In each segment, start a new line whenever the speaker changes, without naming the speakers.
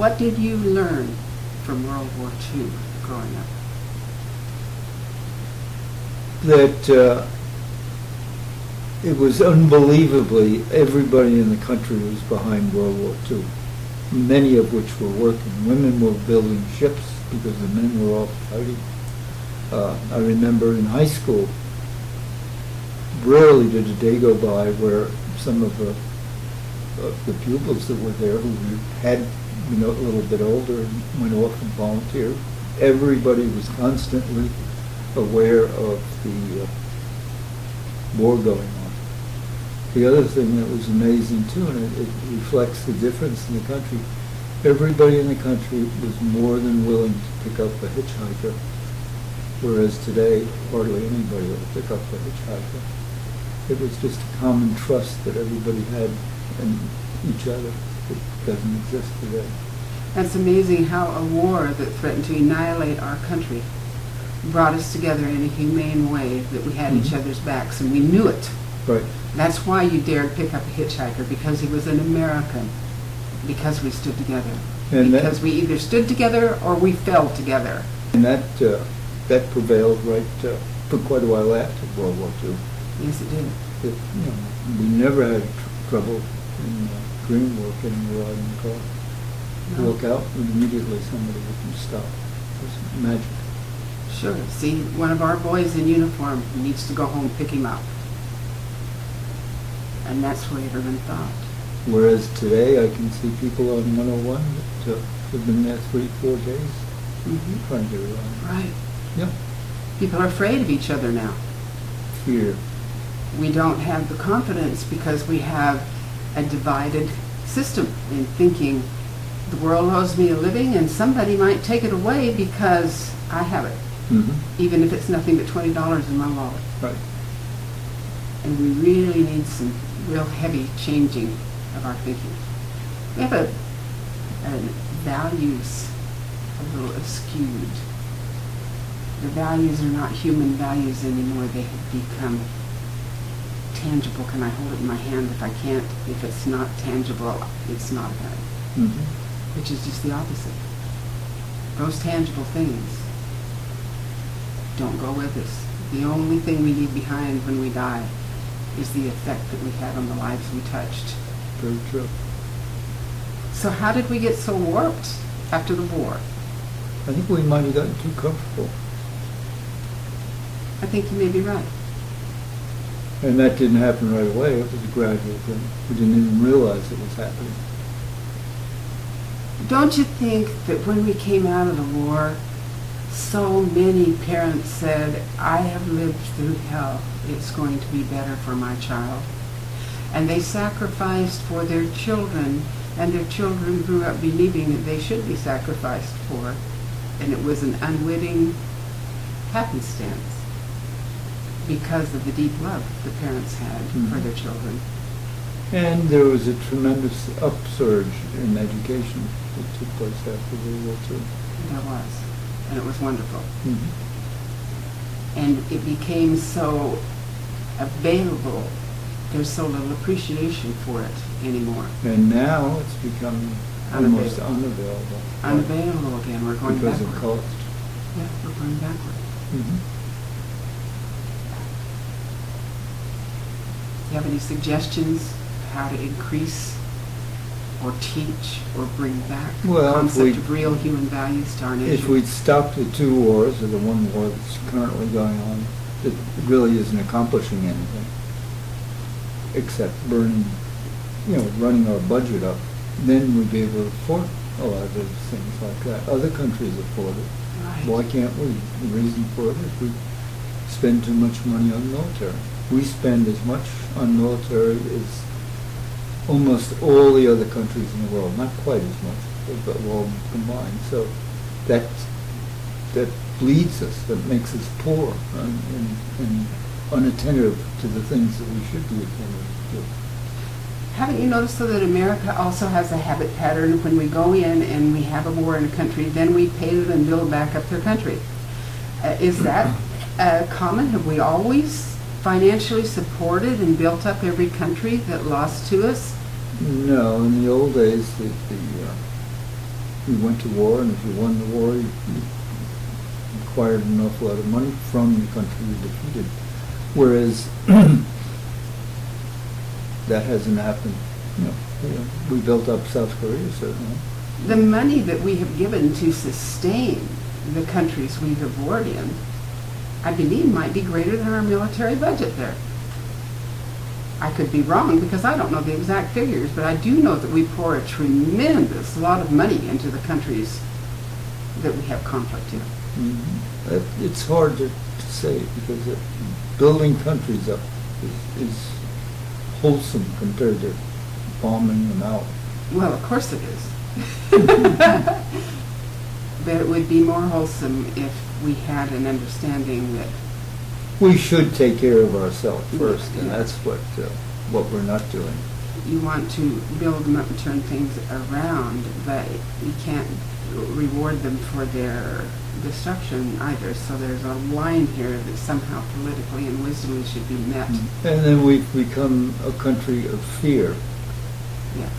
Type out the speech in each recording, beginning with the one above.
What did you learn from World War II growing up?
That it was unbelievably, everybody in the country was behind World War II, many of which were working. Women were building ships because the men were all fighting. I remember in high school, rarely did a day go by where some of the pupils that were there who had, a little bit older and went off and volunteered. Everybody was constantly aware of the war going on. The other thing that was amazing too, and it reflects the difference in the country, everybody in the country was more than willing to pick up a hitchhiker, whereas today hardly anybody will pick up a hitchhiker. It was just a common trust that everybody had in each other that doesn't exist today.
That's amazing how a war that threatened to annihilate our country brought us together in a humane way, that we had each other's backs and we knew it.
Right.
That's why you dared pick up a hitchhiker, because he was an American, because we stood together.
And
because we either stood together or we fell together.
And that prevailed right for quite a while after World War II.
Yes, it did.
We never had trouble in Green War getting a ride in the car.
No.
Look out, and immediately somebody would stop. It was magic.
Sure. See, one of our boys in uniform needs to go home, pick him up. And that's what everyone thought.
Whereas today I can see people on 101 that have been there 3-4 days trying to get a ride.
Right.
Yep.
People are afraid of each other now.
Fear.
We don't have the confidence because we have a divided system in thinking the world owes me a living and somebody might take it away because I have it, even if it's nothing but $20 in my wallet.
Right.
And we really need some real heavy changing of our thinking. We have a values a little askewed. The values are not human values anymore. They have become tangible. Can I hold it in my hand? If I can't, if it's not tangible, it's not a value. Which is just the opposite. Those tangible things don't go with us. The only thing we leave behind when we die is the effect that we had on the lives we touched.
Very true.
So how did we get so warped after the war?
I think we might have gotten too comfortable.
I think you may be right.
And that didn't happen right away. It was a gradual thing. We didn't even realize it was happening.
Don't you think that when we came out of the war, so many parents said, I have lived through hell. It's going to be better for my child. And they sacrificed for their children, and their children grew up believing that they should be sacrificed for. And it was an unwitting happenstance because of the deep love the parents had for their children.
And there was a tremendous upsurge in education that took place after World War II.
There was. And it was wonderful. And it became so available. There's so little appreciation for it anymore.
And now it's become almost unavailable.
Unavailable again. We're going
because
backward.
of cost.
Yeah, we're going backward. Do you have any suggestions how to increase or teach or bring back the concept of real human values to our nation?
If we'd stop the two wars, or the one war that's currently going on, it really isn't accomplishing anything except running our budget up, then we'd be able to afford a lot of those things like that. Other countries afford it.
Right.
Why can't we? The reason for it is we spend too much money on military. We spend as much on military as almost all the other countries in the world. Not quite as much, but all combined. So that bleeds us, that makes us poor and unattentive to the things that we should be attentive to.
Haven't you noticed, though, that America also has a habit pattern? When we go in and we have a war in a country, then we pay them and build back up their country. Is that common? Have we always financially supported and built up every country that lost to us?
No, in the old days, you went to war, and if you won the war, you acquired an awful lot of money from the country you defeated. Whereas that hasn't happened. We built up South Korea, certainly.
The money that we have given to sustain the countries we have warred in, I believe might be greater than our military budget there. I could be wrong because I don't know the exact figures, but I do know that we pour a tremendous lot of money into the countries that we have conflict in.
Mm-hmm. It's hard to say because building countries up is wholesome compared to bombing them out.
Well, of course it is. But it would be more wholesome if we had an understanding that
we should take care of ourselves first, and
Yeah.
that's what we're not doing.
you want to build them up and turn things around, but you can't reward them for their destruction either. So there's a line here that somehow politically and wisdomly should be met.
And then we've become a country of fear.
Yes.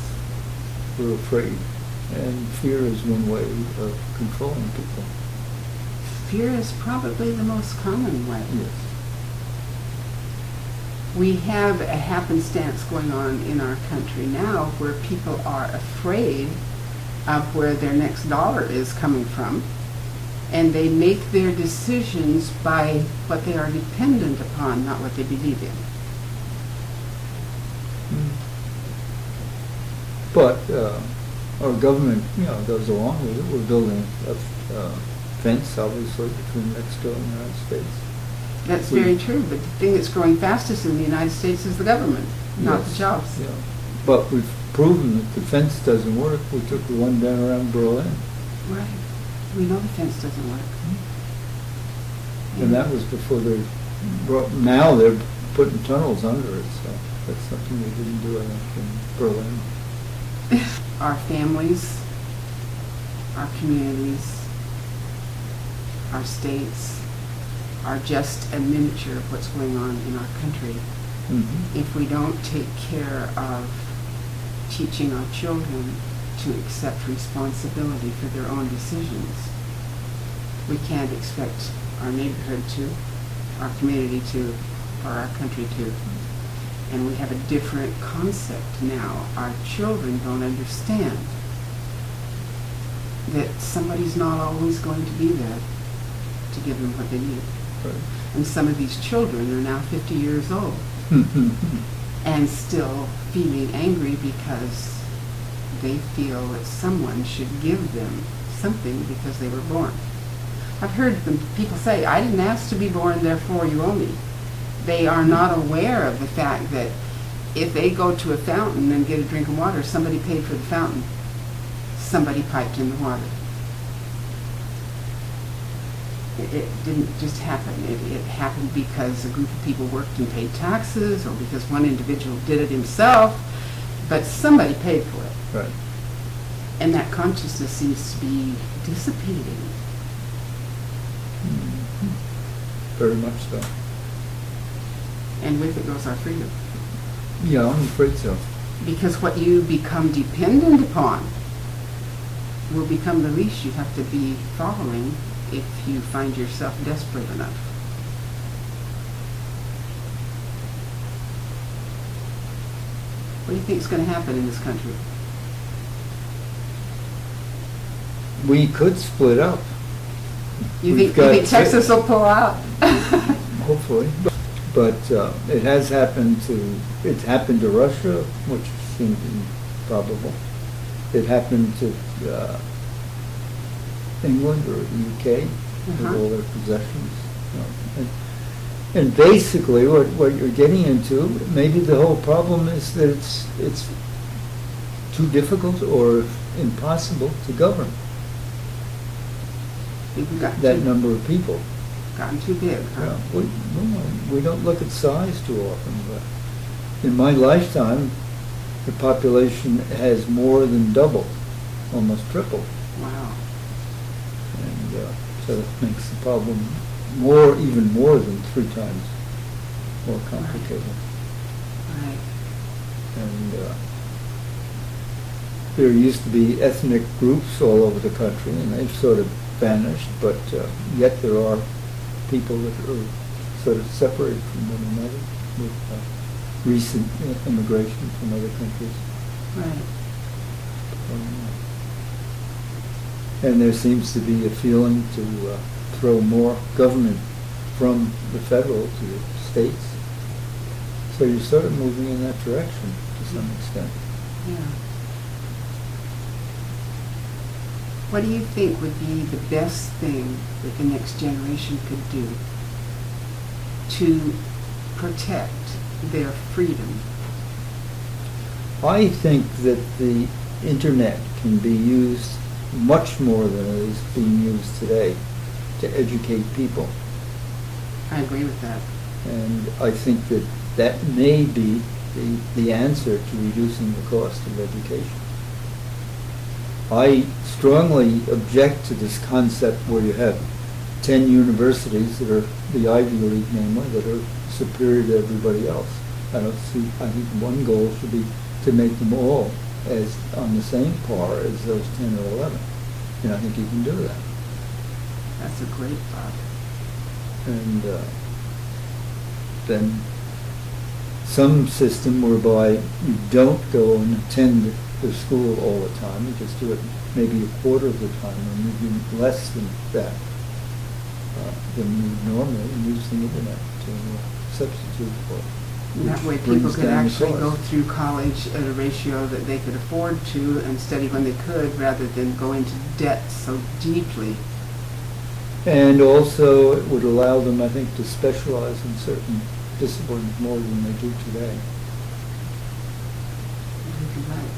We're afraid. And fear is one way of controlling people.
Fear is probably the most common way.
Yes.
We have a happenstance going on in our country now where people are afraid of where their next dollar is coming from, and they make their decisions by what they are dependent upon, not what they believe in.
But our government, goes along with it. We're building a fence, obviously, between Mexico and the United States.
That's very true, but the thing that's growing fastest in the United States is the government, not the jobs.
Yeah. But we've proven that the fence doesn't work. We took the one down around Berlin.
Right. We know the fence doesn't work.
And that was before now they're putting tunnels under it, so that's something they didn't do, I think, in Berlin.
Our families, our communities, our states are just a miniature of what's going on in our country.
Mm-hmm.
If we don't take care of teaching our children to accept responsibility for their own decisions, we can't expect our neighborhood to, our community to, or our country to. And we have a different concept now. Our children don't understand that somebody's not always going to be there to give them what they need.
Right.
And some of these children are now 50 years old and still feeling angry because they feel that someone should give them something because they were born. I've heard people say, I didn't ask to be born, therefore you owe me. They are not aware of the fact that if they go to a fountain and get a drink of water, somebody paid for the fountain. Somebody piped in the water. It didn't just happen. It happened because a group of people worked and paid taxes, or because one individual did it himself, but somebody paid for it.
Right.
And that consciousness seems to be dissipating.
Mm-hmm. Very much so.
And with it goes our freedom.
Yeah, I'm afraid so.
Because what you become dependent upon will become the leash you have to be following if you find yourself desperate enough. What do you think is going to happen in this country?
We could split up.
You
We've
think
got-
Texas will pull out?
Hopefully. But it has happened it's happened to Russia, which seems improbable. It happened to England or the UK with all their possessions. And basically what you're getting into, maybe the whole problem is that it's too difficult or impossible to govern
We've got
that number of people.
gotten too big, huh?
Yeah, we don't look at size too often, but in my lifetime, the population has more than doubled, almost tripled.
Wow.
And so it makes the problem even more than 3 times more complicated.
Right.
And there used to be ethnic groups all over the country, and they've sort of vanished, but yet there are people that are sort of separated from one another with recent immigration from other countries.
Right.
And there seems to be a feeling to throw more government from the federal to the states. So you're sort of moving in that direction to some extent.
Yeah. What do you think would be the best thing that the next generation could do to protect their freedom?
I think that the internet can be used much more than it is being used today to educate people.
I agree with that.
And I think that that may be the answer to reducing the cost of education. I strongly object to this concept where you have 10 universities that are the Ivy League, namely, that are superior to everybody else. I think one goal should be to make them all as on the same par as those 10 or 11. And I think you can do that.
That's a great thought.
And then some system whereby you don't go and attend the school all the time, you just do it maybe a quarter of the time, or maybe less than that than you would normally, and use the internet to substitute for it.
And that way
which
people
brings
could
down the
actually go
cost.
through college at a ratio that they could afford to and study when they could, rather than go into debt so deeply.
And also, it would allow them, I think, to specialize in certain disciplines more than they do today.
You're right.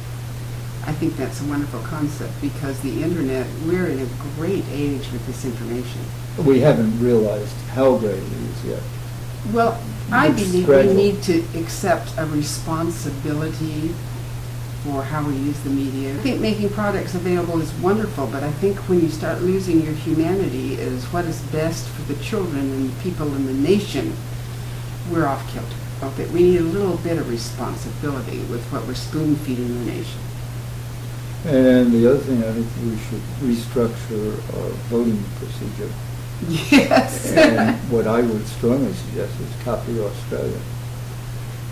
I think that's a wonderful concept, because the internet, we're in a great age with this information.
We haven't realized how great it is yet.
Well, I
It's
believe
gradual.
we need to accept a responsibility for how we use the media. I think making products available is wonderful, but I think when you start losing your humanity as what is best for the children and people in the nation, we're off kilter. Okay, we need a little bit of responsibility with what we're spoon-feeding the nation.
And the other thing, I think we should restructure our voting procedure.
Yes.
And what I would strongly suggest is copy Australia.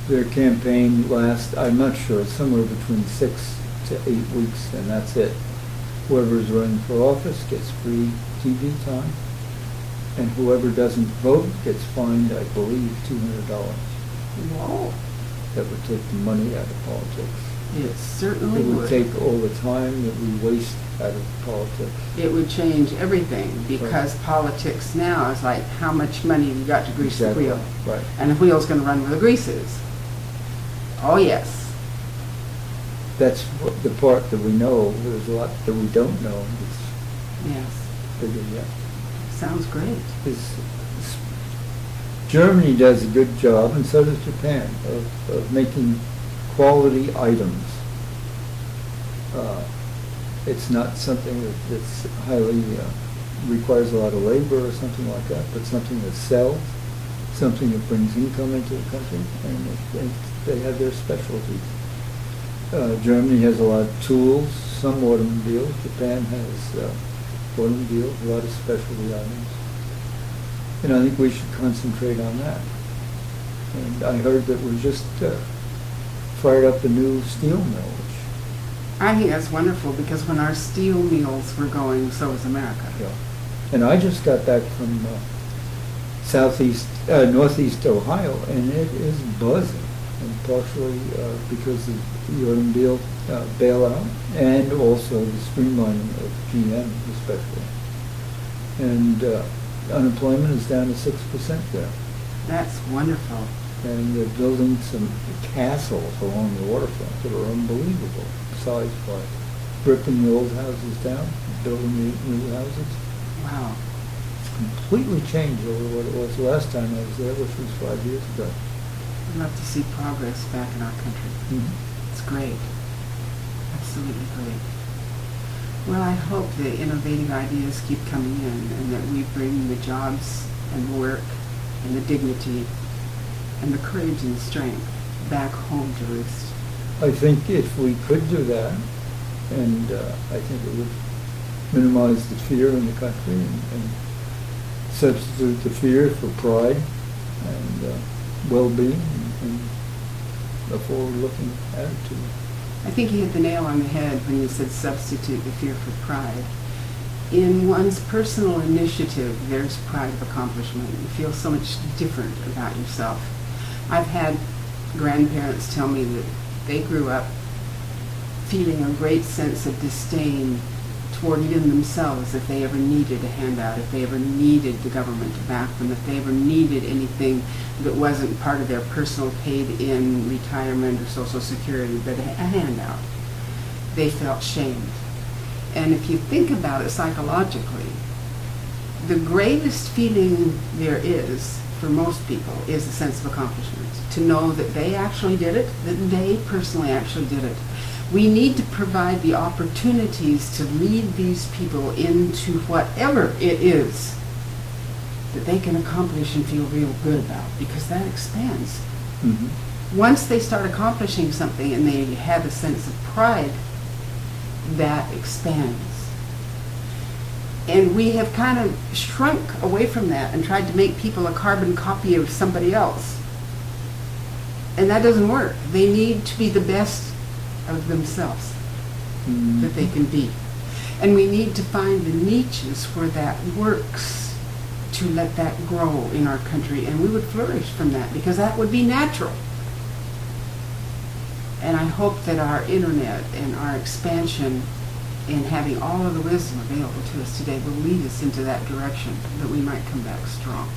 Their campaign lasts, I'm not sure, it's somewhere between 6 to 8 weeks, and that's it. Whoever's running for office gets free TV time, and whoever doesn't vote gets fined, I believe, $200.
Whoa.
That would take the money out of politics.
It certainly
It would
would.
take all the time that we waste out of politics.
It would change everything, because politics now is like, how much money have you got to grease
Exactly.
the wheel?
Right.
And the wheel's going to run where the grease is. Oh, yes.
That's the part that we know. There's a lot that we don't know. It's
Yes.
bigger yet.
Sounds great.
Germany does a good job, and so does Japan, of making quality items. It's not something that's highly, requires a lot of labor or something like that, but something that sells, something that brings income into the country, and they have their specialties. Germany has a lot of tools, some automobiles. Japan has automobiles, a lot of specialty items. And I think we should concentrate on that. And I heard that we just fired up a new steel mill, which,
I think that's wonderful, because when our steel mills were going, so was America.
yeah. And I just got back from northeast Ohio, and it is buzzing, and partially because of the automobile bailout, and also the streamlining of GM especially. And unemployment is down to 6% there.
That's wonderful.
And they're building some castles along the waterfront that are unbelievable size-wise. Ripping the old houses down, building new houses.
Wow.
It's completely changed over what it was last time I was there, which was 5 years ago.
I'd love to see progress back in our country.
Mm-hmm.
It's great. Absolutely great. Well, I hope the innovative ideas keep coming in, and that we bring the jobs and the work and the dignity and the courage and the strength back home to roost.
I think if we could do that, And I think it would minimize the fear in the country and substitute the fear for pride and well-being and a forward-looking attitude.
I think you hit the nail on the head when you said substitute the fear for pride. In one's personal initiative, there's pride of accomplishment. You feel so much different about yourself. I've had grandparents tell me that they grew up feeling a great sense of disdain toward even themselves if they ever needed a handout, if they ever needed the government to back them, if they ever needed anything that wasn't part of their personal paid-in retirement or Social Security, but a handout. They felt shamed. And if you think about it psychologically, the greatest feeling there is for most people is a sense of accomplishment. To know that they actually did it, that they personally actually did it. We need to provide the opportunities to lead these people into whatever it is that they can accomplish and feel real good about, because that expands.
Mm-hmm.
Once they start accomplishing something and they have a sense of pride, that expands. And we have kind of shrunk away from that and tried to make people a carbon copy of somebody else. And that doesn't work. They need to be the best of themselves that they can be. And we need to find the niches where that works to let that grow in our country, and we would flourish from that because that would be natural. And I hope that our internet and our expansion and having all of the wisdom available to us today will lead us into that direction, that we might come back strong.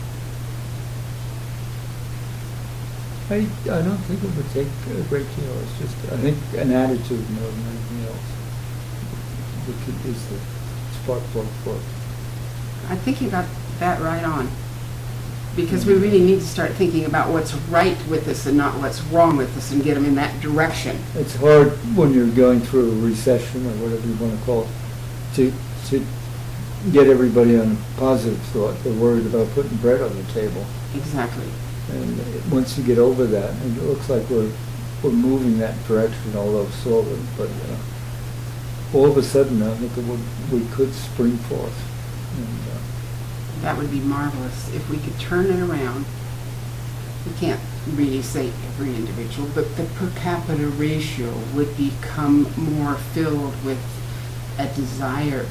I don't think it would take a great deal. It's just, I think, an attitude more than anything else, which is the spark plug for it.
I think you got that right on. Because we really need to start thinking about what's right with us and not what's wrong with us and get them in that direction.
It's hard when you're going through a recession or whatever you want to call it to get everybody on positive thought. They're worried about putting bread on the table.
Exactly.
And once you get over that, and it looks like we're moving that direction, although slowly, but all of a sudden I think we could spring forth. And,
that would be marvelous if we could turn it around. We can't really say every individual, but the per capita ratio would become more filled with a desire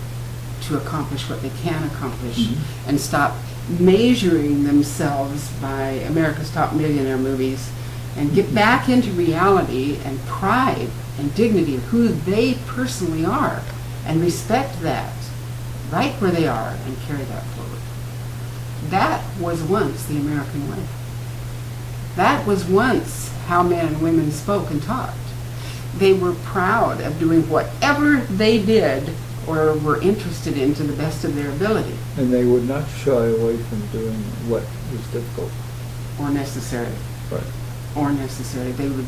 to accomplish what they can accomplish, and stop measuring themselves by America's Top Millionaire movies, and get back into reality and pride and dignity of who they personally are, and respect that right where they are and carry that forward. That was once the American way. That was once how men and women spoke and talked. They were proud of doing whatever they did or were interested in to the best of their ability.
And they would not shy away from doing what was difficult.
Or necessary.
Right.
Or necessary. They would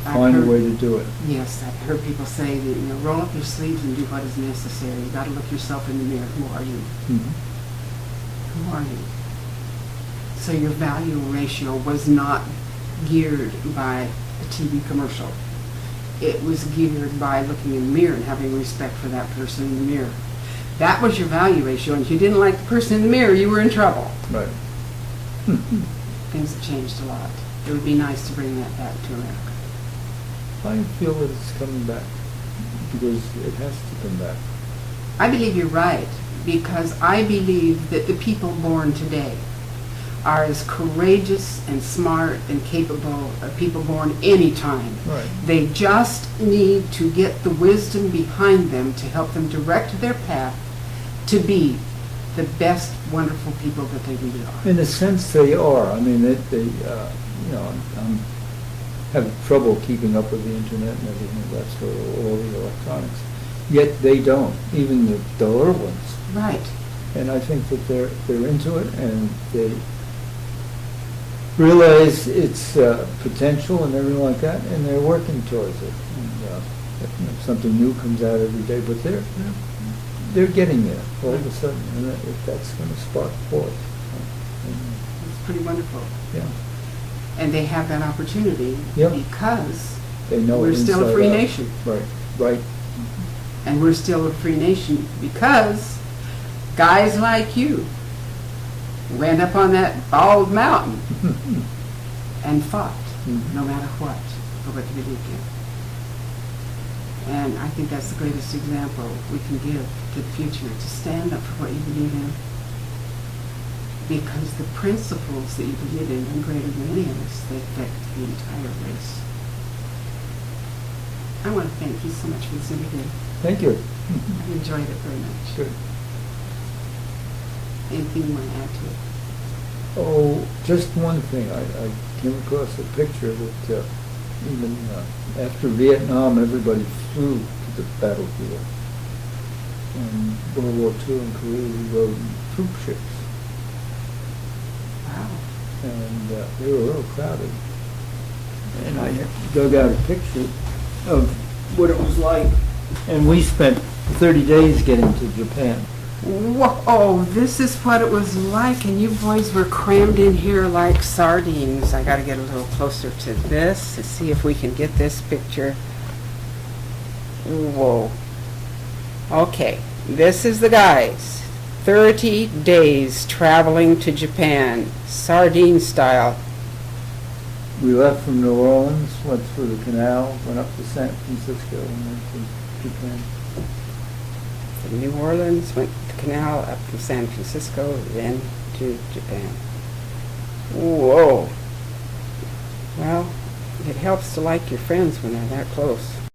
Find a way to do it.
Yes, I've heard people say that, roll up your sleeves and do what is necessary. You've got to look yourself in the mirror. Who are you?
Mm-hmm.
Who are you? So your value ratio was not geared by a TV commercial. It was geared by looking in the mirror and having respect for that person in the mirror. That was your value ratio, and if you didn't like the person in the mirror, you were in trouble.
Right.
Things have changed a lot. It would be nice to bring that back to America.
I feel that it's coming back because it has to come back.
I believe you're right, because I believe that the people born today are as courageous and smart and capable of people born any time.
Right.
They just need to get the wisdom behind them to help them direct their path to be the best, wonderful people that they really are.
In a sense, they are. I mean, I'm having trouble keeping up with the internet and everything of that sort of all the electronics. Yet they don't, even the duller ones.
Right.
And I think that they're into it, and they realize its potential and everything like that, and they're working towards it. And something new comes out every day, but they're getting there all of a sudden, and if that's going to spark forth.
It's pretty wonderful.
Yeah.
And they have that opportunity
Yep.
because
They know
we're
it
still a
inside
free
out.
nation.
Right.
And we're still a free nation because guys like you went up on that bald mountain and fought, no matter what, for what you believed in. And I think that's the greatest example we can give to the future, to stand up for what you believe in. Because the principles that you believe in are greater than any of us. They affect the entire race. I want to thank you so much for this interview.
Thank you.
I enjoyed it very much.
Good.
Anything you want to add to it?
Oh, just one thing. I came across a picture that even after Vietnam, everybody flew to the battlefield. In World War II in Korea, we rode in troop ships.
Wow.
And they were a little crowded. And I dug out a picture of what it was like. And we spent 30 days getting to Japan.
Whoa, oh, this is what it was like, and you boys were crammed in here like sardines. I got to get a little closer to this to see if we can get this picture. Whoa. Okay, this is the guys. 30 days traveling to Japan, sardine style.
We left from New Orleans, went through the canal, went up to San Francisco, and went to Japan.
From New Orleans, went the canal up to San Francisco, then to Japan. Whoa. Well, it helps to like your friends when they're that close.